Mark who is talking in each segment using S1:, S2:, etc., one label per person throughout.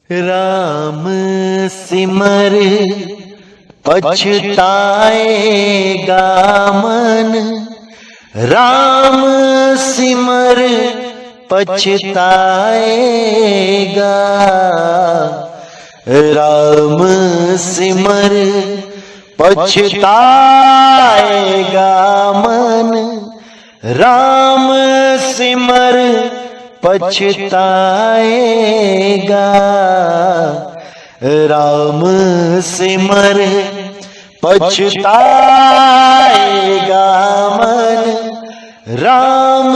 S1: राम सिमर पछताएगा मन, राम सिमर पछताएगा, राम सिमर पछताएगा मन, राम सिमर पछताएगा, राम सिमर पछताएगा मन, राम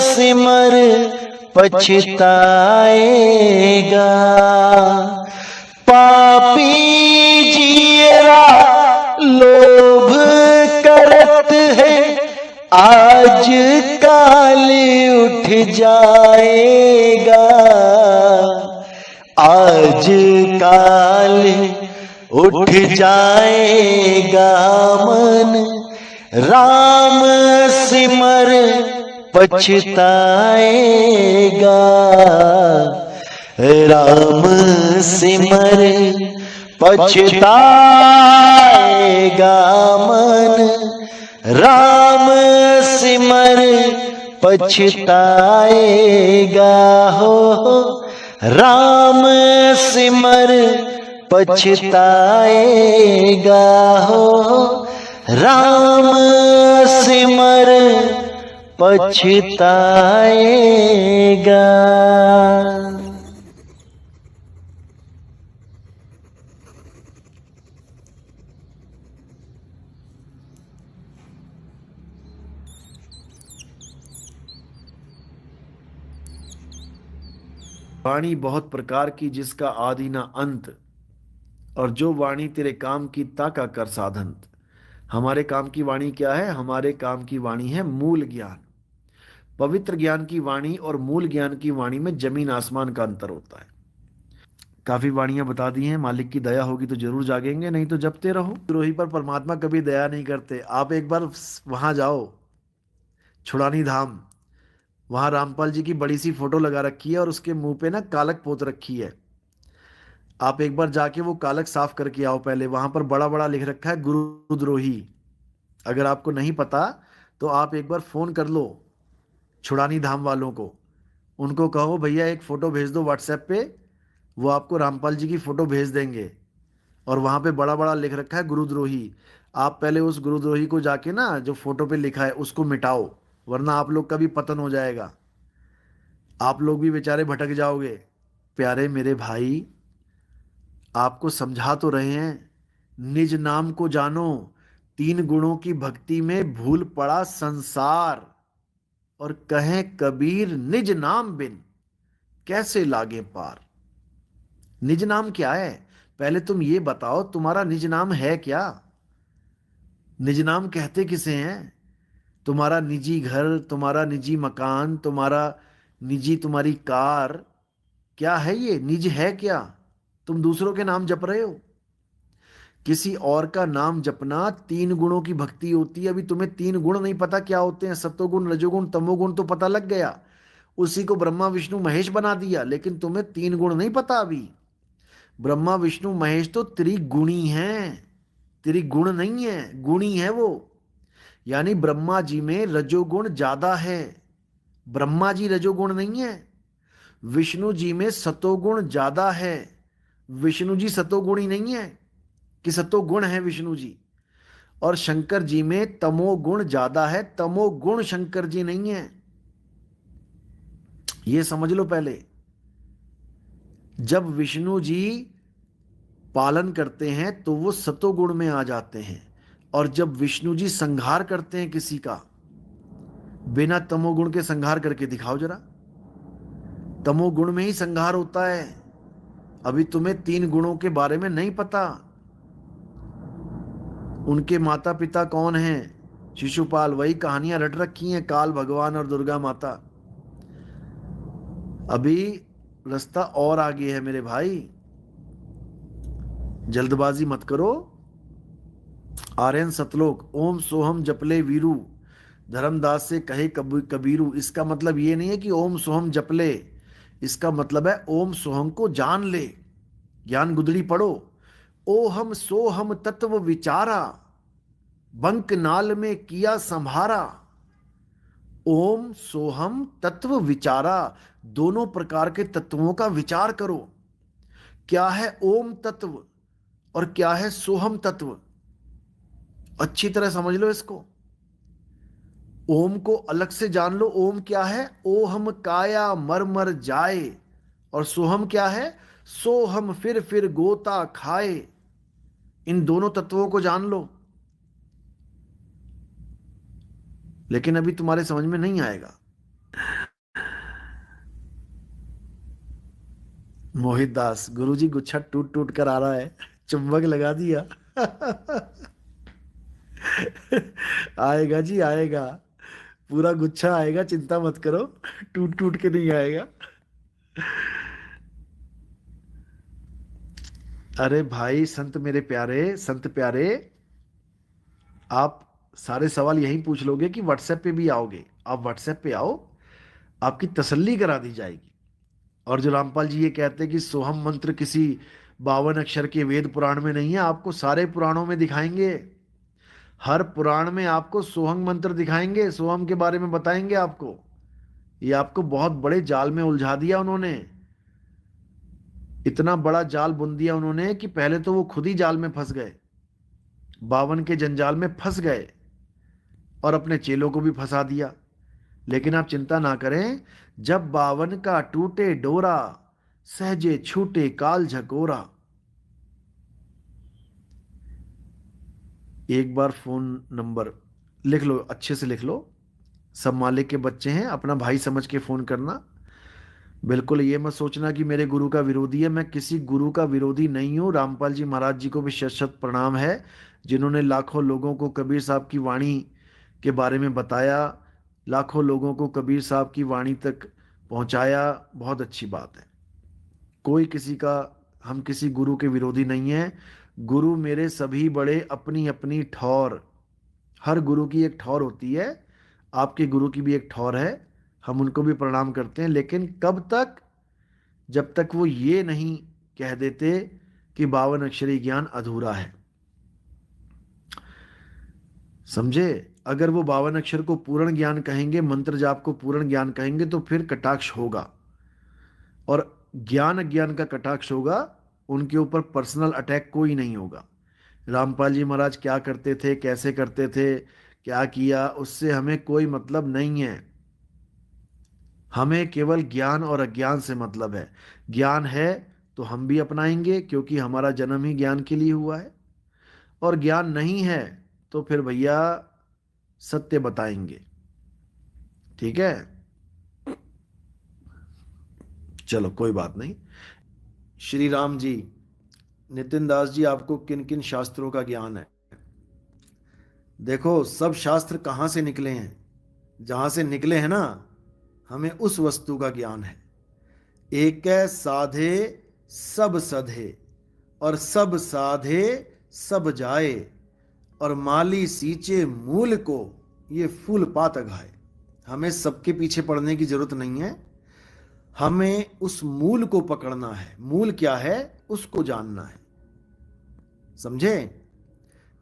S1: सिमर पछताएगा। पापी जीरा लोभ करत है, आज काल उठ जाएगा, आज काल उठ जाएगा मन, राम सिमर पछताएगा, राम सिमर पछताएगा मन, राम सिमर पछताएगा हो, राम सिमर पछताएगा हो, राम सिमर पछताएगा।
S2: वाणी बहुत प्रकार की जिसका आदि ना अंत, और जो वाणी तेरे काम की ताका कर साधंत। हमारे काम की वाणी क्या है? हमारे काम की वाणी है मूल ज्ञान। पवित्र ज्ञान की वाणी और मूल ज्ञान की वाणी में जमीन आसमान का अंतर होता है। काफी वाणियां बता दी हैं, मालिक की दया होगी तो जरूर जागेंगे, नहीं तो जपते रहो। द्रोही पर परमात्मा कभी दया नहीं करते। आप एक बार वहां जाओ, छुड़ानी धाम, वहां रामपाल जी की बड़ी सी फोटो लगा रखी है और उसके मुंह पे ना कालक पोत रखी है। आप एक बार जाके वो कालक साफ करके आओ पहले। वहां पर बड़ा बड़ा लिख रखा है गुरुद्रोही। अगर आपको नहीं पता तो आप एक बार फोन कर लो छुड़ानी धाम वालों को, उनको कहो भैया एक फोटो भेज दो व्हाट्सएप पे, वो आपको रामपाल जी की फोटो भेज देंगे। और वहां पे बड़ा बड़ा लिख रखा है गुरुद्रोही। आप पहले उस गुरुद्रोही को जाके ना, जो फोटो पे लिखा है उसको मिटाओ, वरना आप लोग का भी पतन हो जाएगा, आप लोग भी बेचारे भटक जाओगे। प्यारे मेरे भाई, आपको समझा तो रहे हैं, निज नाम को जानो, तीन गुणों की भक्ति में भूल पड़ा संसार। और कहें कबीर निज नाम बिन कैसे लागे पार। निज नाम क्या है? पहले तुम ये बताओ, तुम्हारा निज नाम है क्या? निज नाम कहते किसे हैं? तुम्हारा निजी घर, तुम्हारा निजी मकान, तुम्हारा निजी तुम्हारी कार, क्या है ये? निज है क्या? तुम दूसरों के नाम जप रहे हो। किसी और का नाम जपना तीन गुणों की भक्ति होती है। अभी तुम्हें तीन गुण नहीं पता क्या होते हैं? सत्वगुण, रजोगुण, तमोगुण तो पता लग गया, उसी को ब्रह्मा विष्णु महेश बना दिया, लेकिन तुम्हें तीन गुण नहीं पता अभी। ब्रह्मा विष्णु महेश तो त्रिगुणी हैं, त्रिगुण नहीं है, गुणी है वो। यानी ब्रह्मा जी में रजोगुण ज्यादा है, ब्रह्मा जी रजोगुण नहीं है। विष्णु जी में सतोगुण ज्यादा है, विष्णु जी सतोगुणी नहीं है कि सतोगुण है विष्णु जी। और शंकर जी में तमोगुण ज्यादा है, तमोगुण शंकर जी नहीं है। ये समझ लो पहले। जब विष्णु जी पालन करते हैं तो वो सतोगुण में आ जाते हैं, और जब विष्णु जी संहार करते हैं किसी का, बिना तमोगुण के संहार करके दिखाओ जरा। तमोगुण में ही संहार होता है। अभी तुम्हें तीन गुणों के बारे में नहीं पता। उनके माता पिता कौन हैं? शिशुपाल। वही कहानियां रट रखी हैं, काल भगवान और दुर्गा माता। अभी रास्ता और आगे है मेरे भाई, जल्दबाजी मत करो। आर्यन सतलोक, ओम सोहम जपले वीरू, धर्मदास से कहे कबीरू। इसका मतलब ये नहीं है कि ओम सोहम जपले, इसका मतलब है ओम सोहम को जान ले। ज्ञान गुदड़ी पढ़ो। ओ हम सो हम तत्व विचारा, बंक नाल में किया संभारा। ओम सोहम तत्व विचारा, दोनों प्रकार के तत्वों का विचार करो। क्या है ओम तत्व और क्या है सोहम तत्व, अच्छी तरह समझ लो इसको। ओम को अलग से जान लो। ओम क्या है? ओहम काया मर मर जाए। और सोहम क्या है? सोहम फिर गोता खाए। इन दोनों तत्वों को जान लो, लेकिन अभी तुम्हारे समझ में नहीं आएगा। मोहित दास, गुरुजी गुच्छा टूट टूट कर आ रहा है, चुंबक लगा दिया। आएगा जी आएगा, पूरा गुच्छा आएगा, चिंता मत करो, टूट टूट के नहीं आएगा। अरे भाई संत मेरे प्यारे, संत प्यारे, आप सारे सवाल यहीं पूछ लोगे कि व्हाट्सएप पे भी आओगे? आप व्हाट्सएप पे आओ, आपकी तसल्ली करा दी जाएगी। और जो रामपाल जी ये कहते हैं कि सोहम मंत्र किसी 52 अक्षर के वेद पुराण में नहीं है, आपको सारे पुराणों में दिखाएंगे। हर पुराण में आपको सोहम मंत्र दिखाएंगे, सोहम के बारे में बताएंगे आपको। ये आपको बहुत बड़े जाल में उलझा दिया उन्होंने, इतना बड़ा जाल बुन दिया उन्होंने कि पहले तो वो खुद ही जाल में फंस गए, 52 के जंजाल में फंस गए, और अपने चेलों को भी फंसा दिया। लेकिन आप चिंता ना करें, जब 52 का टूटे डोरा, सहजे छूटे काल झकोरा। एक बार फोन नंबर लिख लो, अच्छे से लिख लो, सब मालिक के बच्चे हैं, अपना भाई समझ के फोन करना। बिल्कुल ये मत सोचना कि मेरे गुरु का विरोधी है, मैं किसी गुरु का विरोधी नहीं हूँ। रामपाल जी महाराज जी को भी शत शत प्रणाम है, जिन्होंने लाखों लोगों को कबीर साहब की वाणी के बारे में बताया, लाखों लोगों को कबीर साहब की वाणी तक पहुंचाया। बहुत अच्छी बात है। कोई किसी का, हम किसी गुरु के विरोधी नहीं हैं। गुरु मेरे सभी बड़े अपनी अपनी ठौर, हर गुरु की एक ठौर होती है, आपके गुरु की भी एक ठौर है, हम उनको भी प्रणाम करते हैं। लेकिन कब तक? जब तक वो ये नहीं कह देते कि 52 अक्षरी ज्ञान अधूरा है। समझे? अगर वो 52 अक्षर को पूर्ण ज्ञान कहेंगे, मंत्र जाप को पूर्ण ज्ञान कहेंगे, तो फिर कटाक्ष होगा, और ज्ञान अज्ञान का कटाक्ष होगा, उनके ऊपर पर्सनल अटैक कोई नहीं होगा। रामपाल जी महाराज क्या करते थे, कैसे करते थे, क्या किया, उससे हमें कोई मतलब नहीं है। हमें केवल ज्ञान और अज्ञान से मतलब है। ज्ञान है तो हम भी अपनाएंगे, क्योंकि हमारा जन्म ही ज्ञान के लिए हुआ है। और ज्ञान नहीं है तो फिर भैया सत्य बताएंगे। ठीक है, चलो कोई बात नहीं। श्री राम जी, नितिन दास जी, आपको किन किन शास्त्रों का ज्ञान है? देखो, सब शास्त्र कहाँ से निकले हैं? जहाँ से निकले हैं ना, हमें उस वस्तु का ज्ञान है। एक साधे सब सधे, और सब साधे सब जाए, और माली सींचे मूल को, ये फूल पात अघाए। हमें सबके पीछे पड़ने की जरूरत नहीं है, हमें उस मूल को पकड़ना है। मूल क्या है उसको जानना है। समझे?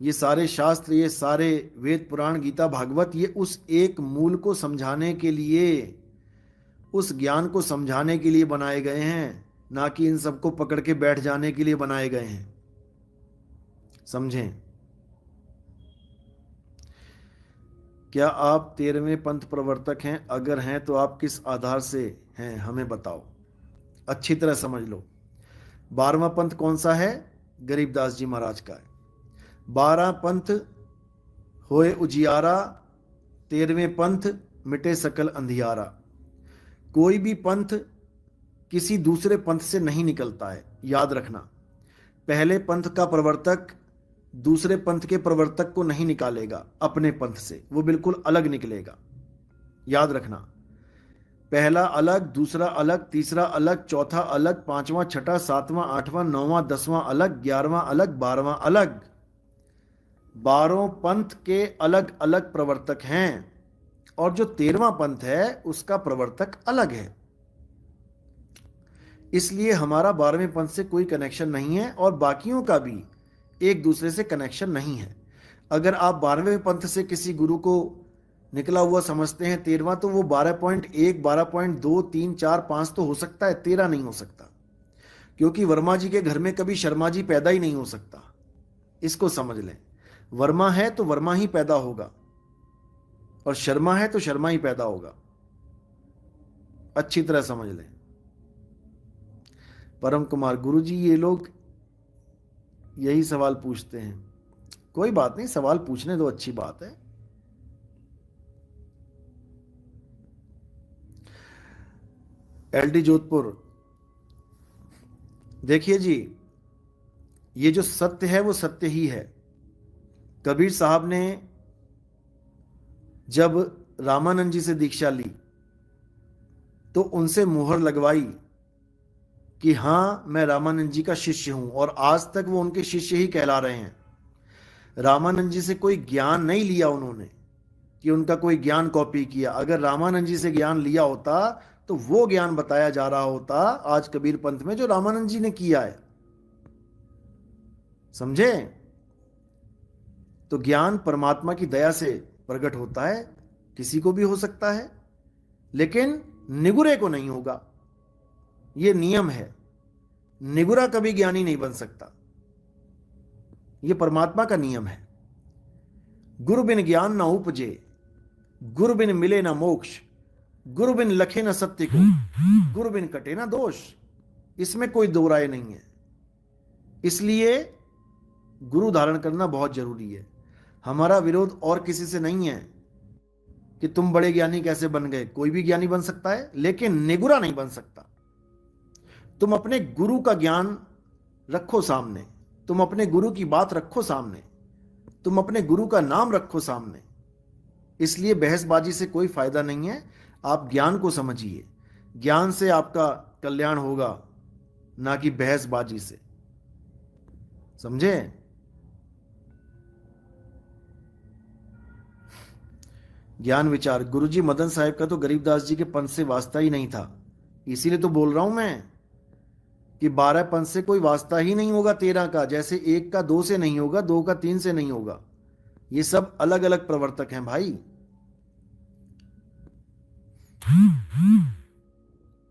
S2: ये सारे शास्त्र, ये सारे वेद पुराण गीता भागवत, ये उस एक मूल को समझाने के लिए, उस ज्ञान को समझाने के लिए बनाए गए हैं, ना कि इन सबको पकड़ के बैठ जाने के लिए बनाए गए हैं। समझें? क्या आप 13वें पंथ प्रवर्तक हैं? अगर हैं तो आप किस आधार से हैं, हमें बताओ। अच्छी तरह समझ लो। 12वां पंथ कौन सा है? गरीबदास जी महाराज का है। 12 पंथ होए उजियारा, 13वें पंथ मिटे सकल अंधियारा। कोई भी पंथ किसी दूसरे पंथ से नहीं निकलता है, याद रखना। पहले पंथ का प्रवर्तक दूसरे पंथ के प्रवर्तक को नहीं निकालेगा अपने पंथ से, वो बिल्कुल अलग निकलेगा। याद रखना, पहला अलग, दूसरा अलग, तीसरा अलग, चौथा अलग, पांचवां, छठा, सातवां, आठवां, नौवां, 10वां अलग, 11वां अलग, 12वां अलग। 12 पंथ के अलग अलग प्रवर्तक हैं, और जो 13वां पंथ है उसका प्रवर्तक अलग है। इसलिए हमारा 12वें पंथ से कोई कनेक्शन नहीं है और बाकियों का भी एक दूसरे से कनेक्शन नहीं है। अगर आप 12वें पंथ से किसी गुरु को निकला हुआ समझते हैं 13वां, तो वो 12.1, 12.2, 3, 4, 5 तो हो सकता है, 13 नहीं हो सकता, क्योंकि वर्मा जी के घर में कभी शर्मा जी पैदा ही नहीं हो सकता। इसको समझ लें, वर्मा है तो वर्मा ही पैदा होगा और शर्मा है तो शर्मा ही पैदा होगा। अच्छी तरह समझ लें। परम कुमार गुरु जी, ये लोग यही सवाल पूछते हैं। कोई बात नहीं, सवाल पूछने दो, अच्छी बात है। एलडी जोधपुर, देखिए जी, ये जो सत्य है वो सत्य ही है। कबीर साहब ने जब रामानंद जी से दीक्षा ली तो उनसे मुहर लगवाई कि हाँ मैं रामानंद जी का शिष्य हूं, और आज तक वो उनके शिष्य ही कहला रहे हैं। रामानंद जी से कोई ज्ञान नहीं लिया उन्होंने कि उनका कोई ज्ञान कॉपी किया। अगर रामानंद जी से ज्ञान लिया होता तो वो ज्ञान बताया जा रहा होता आज कबीर पंथ में जो रामानंद जी ने किया है। समझे? तो ज्ञान परमात्मा की दया से प्रकट होता है, किसी को भी हो सकता है, लेकिन निगुरे को नहीं होगा। यह नियम है, निगुरा कभी ज्ञानी नहीं बन सकता, यह परमात्मा का नियम है। गुरु बिन ज्ञान ना उपजे, गुरु बिन मिले ना मोक्ष, गुरु बिन लखे ना सत्य को, गुरु बिन कटे ना दोष। इसमें कोई दो राय नहीं है। इसलिए गुरु धारण करना बहुत जरूरी है। हमारा विरोध और किसी से नहीं है कि तुम बड़े ज्ञानी कैसे बन गए। कोई भी ज्ञानी बन सकता है, लेकिन निगुरा नहीं बन सकता। तुम अपने गुरु का ज्ञान रखो सामने, तुम अपने गुरु की बात रखो सामने, तुम अपने गुरु का नाम रखो सामने। इसलिए बहसबाजी से कोई फायदा नहीं है। आप ज्ञान को समझिए, ज्ञान से आपका कल्याण होगा, ना कि बहसबाजी से। समझे? ज्ञान विचार, गुरुजी मदन साहिब का तो गरीबदास जी के पंथ से वास्ता ही नहीं था। इसीलिए तो बोल रहा हूं मैं कि 12 पंथ से कोई वास्ता ही नहीं होगा 13 का। जैसे 1 का 2 से नहीं होगा, 2 का 3 से नहीं होगा। ये सब अलग अलग प्रवर्तक हैं भाई।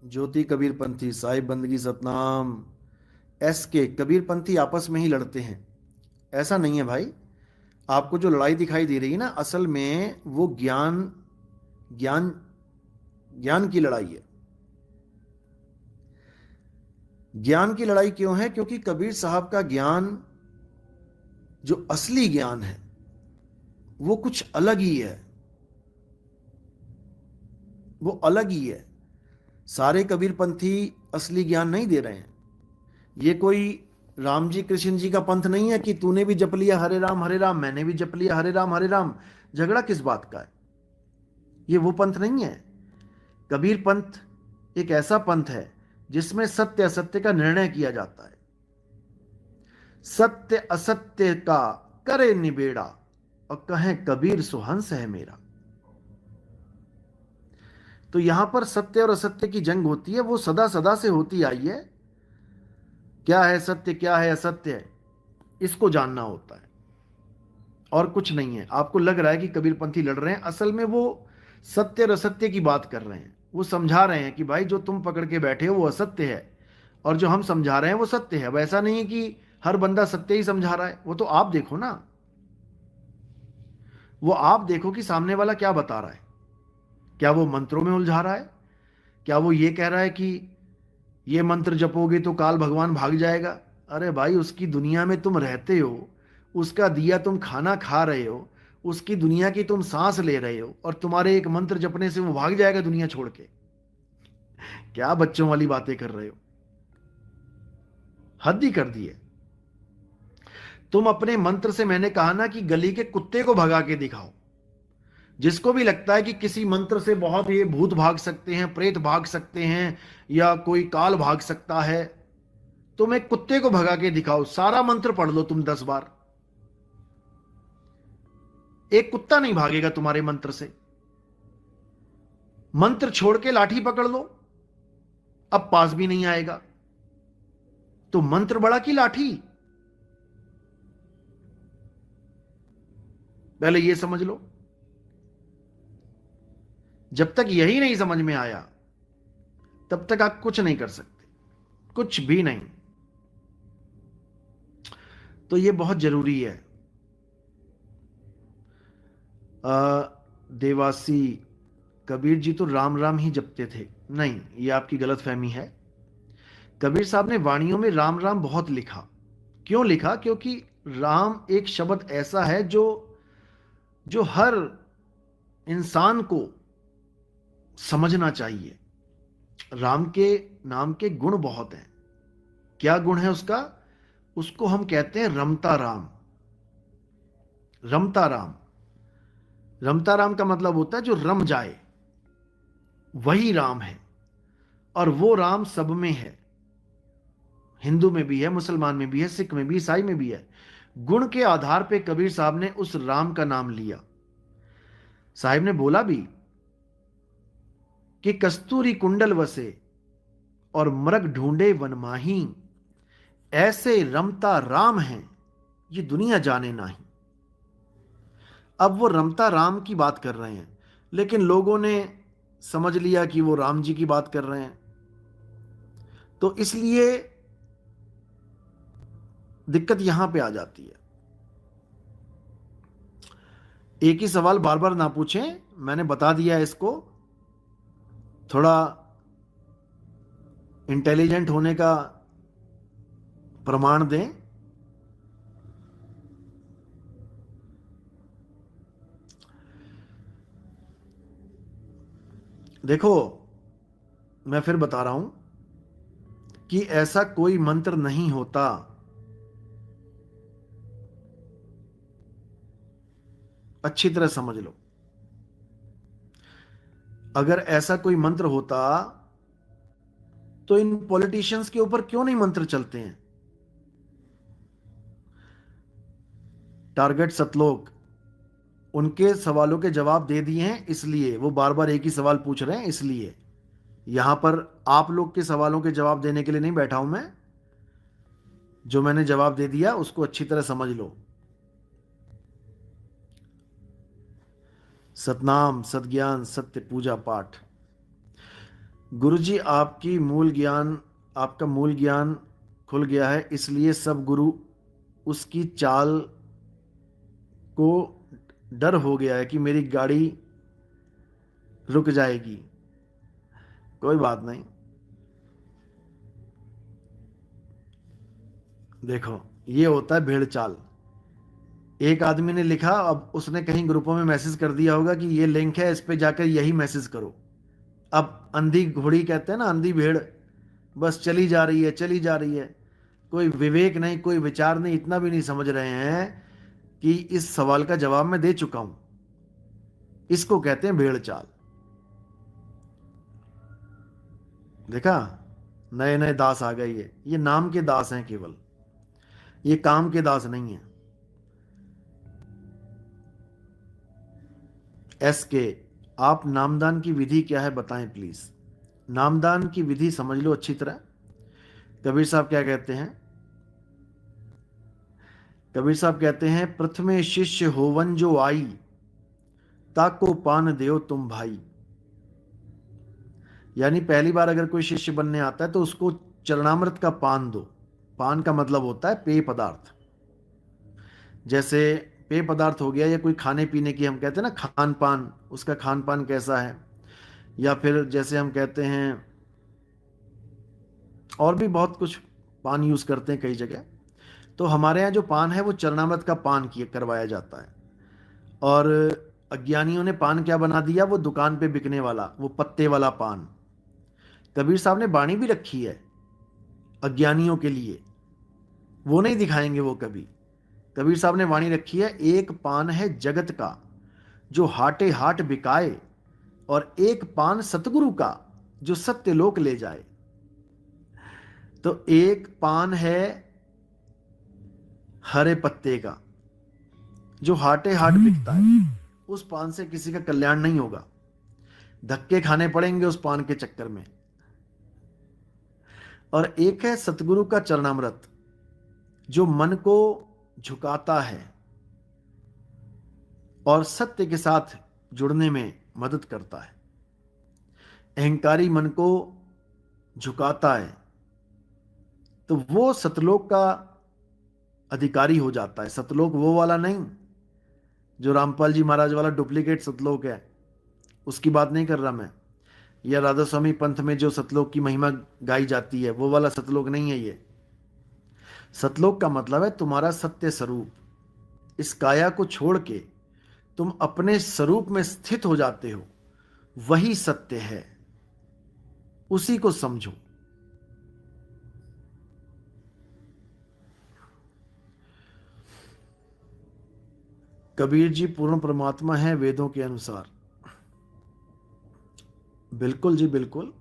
S2: ज्योति कबीर पंथी, साहिब बंदगी सतनाम, SK कबीर पंथी आपस में ही लड़ते हैं। ऐसा नहीं है भाई। आपको जो लड़ाई दिखाई दे रही है ना, असल में वो ज्ञान ज्ञान ज्ञान की लड़ाई है। ज्ञान की लड़ाई क्यों है? क्योंकि कबीर साहब का ज्ञान, जो असली ज्ञान है, वो कुछ अलग ही है। वो अलग ही है। सारे कबीरपंथी असली ज्ञान नहीं दे रहे हैं। ये कोई राम जी कृष्ण जी का पंथ नहीं है कि तूने भी जप लिया हरे राम, मैंने भी जप लिया हरे राम। झगड़ा किस बात का है? ये वो पंथ नहीं है। कबीर पंथ एक ऐसा पंथ है जिसमें सत्य असत्य का निर्णय किया जाता है। सत्य असत्य का करे निबेड़ा और कहें कबीर सुहंस है मेरा। तो यहां पर सत्य और असत्य की जंग होती है। वो सदा सदा से होती आई है। क्या है सत्य, क्या है असत्य, इसको जानना होता है, और कुछ नहीं है। आपको लग रहा है कि कबीरपंथी लड़ रहे हैं, असल में वो सत्य और असत्य की बात कर रहे हैं। वो समझा रहे हैं कि भाई जो तुम पकड़ के बैठे हो वो असत्य है, और जो हम समझा रहे हैं वो सत्य है। वैसा नहीं है कि हर बंदा सत्य ही समझा रहा है। वो तो आप देखो ना, वो आप देखो कि सामने वाला क्या बता रहा है। क्या वो मंत्रों में उलझा रहा है? क्या वो ये कह रहा है कि ये मंत्र जपोगे तो काल भगवान भाग जाएगा? अरे भाई, उसकी दुनिया में तुम रहते हो, उसका दिया तुम खाना खा रहे हो, उसकी दुनिया की तुम सांस ले रहे हो, और तुम्हारे एक मंत्र जपने से वो भाग जाएगा दुनिया छोड़ के? क्या बच्चों वाली बातें कर रहे हो? हद ही कर दी है। तुम अपने मंत्र से, मैंने कहा ना कि गली के कुत्ते को भगा के दिखाओ। जिसको भी लगता है कि किसी मंत्र से बहुत ये भूत भाग सकते हैं, प्रेत भाग सकते हैं, या कोई काल भाग सकता है, तुम एक कुत्ते को भगा के दिखाओ। सारा मंत्र पढ़ लो तुम 10 बार, एक कुत्ता नहीं भागेगा तुम्हारे मंत्र से। मंत्र छोड़ के लाठी पकड़ लो, अब पास भी नहीं आएगा। तो मंत्र बड़ा की लाठी? पहले ये समझ लो। जब तक यही नहीं समझ में आया तब तक आप कुछ नहीं कर सकते, कुछ भी नहीं। तो ये बहुत जरूरी है। देवासी कबीर जी तो राम राम ही जपते थे। नहीं, ये आपकी गलत फहमी है। कबीर साहब ने वाणियों में राम राम बहुत लिखा। क्यों लिखा? क्योंकि राम एक शब्द ऐसा है जो जो हर इंसान को समझना चाहिए। राम के नाम के गुण बहुत हैं। क्या गुण है उसका? उसको हम कहते हैं रमता राम। रमता राम, रमता राम का मतलब होता है जो रम जाए, वही राम है। और वो राम सब में है, हिंदू में भी है, मुसलमान में भी है, सिख में भी, ईसाई में भी है। गुण के आधार पे कबीर साहब ने उस राम का नाम लिया। साहिब ने बोला भी कि कस्तूरी कुंडल वसे और मृग ढूंढे वनमाही, ऐसे रमता राम हैं ये दुनिया जाने नहीं। अब वो रमता राम की बात कर रहे हैं, लेकिन लोगों ने समझ लिया कि वो राम जी की बात कर रहे हैं, तो इसलिए दिक्कत यहां पे आ जाती है। एक ही सवाल बार बार ना पूछें, मैंने बता दिया इसको। थोड़ा इंटेलिजेंट होने का प्रमाण दें। देखो, मैं फिर बता रहा हूं कि ऐसा कोई मंत्र नहीं होता। अच्छी तरह समझ लो। अगर ऐसा कोई मंत्र होता तो इन पॉलिटिशियंस के ऊपर क्यों नहीं मंत्र चलते हैं? टारगेट सतलोक, उनके सवालों के जवाब दे दिए हैं, इसलिए वो बार बार एक ही सवाल पूछ रहे हैं। इसलिए यहां पर आप लोग के सवालों के जवाब देने के लिए नहीं बैठा हूं मैं। जो मैंने जवाब दे दिया उसको अच्छी तरह समझ लो। सतनाम, सतज्ञान, सत्य पूजा पाठ। गुरुजी आपका मूल ज्ञान खुल गया है, इसलिए सब गुरु उसकी चाल को डर हो गया है कि मेरी गाड़ी रुक जाएगी। कोई बात नहीं। देखो, ये होता है भेड़ चाल। एक आदमी ने लिखा, अब उसने कहीं ग्रुपों में मैसेज कर दिया होगा कि ये लिंक है, इस पे जाकर यही मैसेज करो। अब अंधी घोड़ी कहते हैं ना, अंधी भेड़ बस चली जा रही है, चली जा रही है। कोई विवेक नहीं, कोई विचार नहीं, इतना भी नहीं समझ रहे हैं कि इस सवाल का जवाब मैं दे चुका हूं। इसको कहते हैं भेड़ चाल। देखा, नए नए दास आ गए। ये नाम के दास हैं केवल, ये काम के दास नहीं है। एसके, आप नामदान की विधि क्या है बताएं प्लीज। नामदान की विधि समझ लो अच्छी तरह। कबीर साहब क्या कहते हैं? कबीर साहब कहते हैं, प्रथमे शिष्य होवन जो आई, ताको पान देओ तुम भाई। यानी पहली बार अगर कोई शिष्य बनने आता है तो उसको चरणामृत का पान दो। पान का मतलब होता है पेय पदार्थ। जैसे पेय पदार्थ हो गया, या कोई खाने पीने की, हम कहते हैं ना खान पान, उसका खान पान कैसा है। या फिर जैसे हम कहते हैं, और भी बहुत कुछ पान यूज करते हैं कई जगह। तो हमारे यहाँ जो पान है वो चरणामृत का पान किया करवाया जाता है। और अज्ञानियों ने पान क्या बना दिया? वो दुकान पे बिकने वाला, वो पत्ते वाला पान। कबीर साहब ने बाणी भी रखी है अज्ञानियों के लिए, वो नहीं दिखाएंगे वो कभी। कबीर साहब ने वाणी रखी है, एक पान है जगत का जो हाटे हाट बिकाए, और एक पान सतगुरु का जो सत्य लोक ले जाए। तो एक पान है हरे पत्ते का जो हाटे हाट बिकता है, उस पान से किसी का कल्याण नहीं होगा, धक्के खाने पड़ेंगे उस पान के चक्कर में। और एक है सतगुरु का चरणामृत, जो मन को झुकाता है और सत्य के साथ जुड़ने में मदद करता है। अहंकारी मन को झुकाता है तो वो सतलोक का अधिकारी हो जाता है। सतलोक वो वाला नहीं जो रामपाल जी महाराज वाला डुप्लीकेट सतलोक है, उसकी बात नहीं कर रहा मैं, या राधा स्वामी पंथ में जो सतलोक की महिमा गाई जाती है वो वाला सतलोक नहीं है ये। सतलोक का मतलब है तुम्हारा सत्य स्वरूप। इस काया को छोड़ के तुम अपने स्वरूप में स्थित हो जाते हो, वही सत्य है, उसी को समझो। कबीर जी पूर्ण परमात्मा है वेदों के अनुसार। बिल्कुल जी बिल्कुल,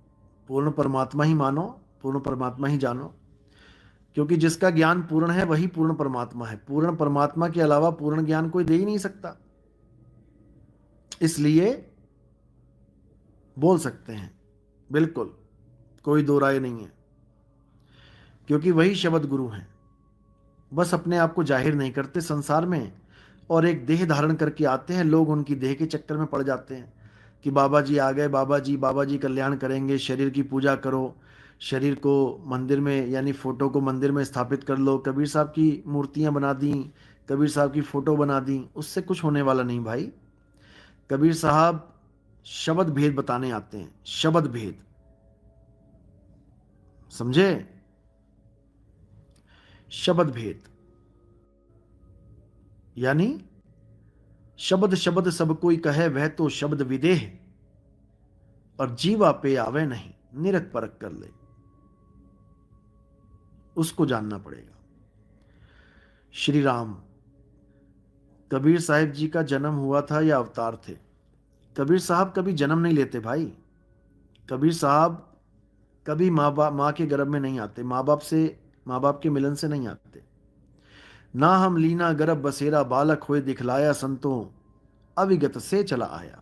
S2: पूर्ण परमात्मा ही मानो, पूर्ण परमात्मा ही जानो, क्योंकि जिसका ज्ञान पूर्ण है वही पूर्ण परमात्मा है। पूर्ण परमात्मा के अलावा पूर्ण ज्ञान कोई दे ही नहीं सकता, इसलिए बोल सकते हैं, बिल्कुल कोई दो राय नहीं है, क्योंकि वही शब्द गुरु हैं। बस अपने आप को जाहिर नहीं करते संसार में, और एक देह धारण करके आते हैं। लोग उनकी देह के चक्कर में पड़ जाते हैं कि बाबा जी आ गए, बाबा जी कल्याण करेंगे, शरीर की पूजा करो, शरीर को मंदिर में यानी फोटो को मंदिर में स्थापित कर लो, कबीर साहब की मूर्तियां बना दी, कबीर साहब की फोटो बना दी। उससे कुछ होने वाला नहीं भाई। कबीर साहब शब्द भेद बताने आते हैं, शब्द भेद, समझे? शब्द भेद यानी शब्द शब्द सब कोई कहे वह तो शब्द विदेह, और जीवा पे आवे नहीं निरख परख कर ले, उसको जानना पड़ेगा। श्री राम, कबीर साहिब जी का जन्म हुआ था या अवतार थे? कबीर साहब कभी जन्म नहीं लेते भाई। कबीर साहब कभी माँ के गर्भ में नहीं आते, माँ बाप के मिलन से नहीं आते। ना हम लीना गर्भ बसेरा बालक होए दिखलाया संतों अविगत से चला आया।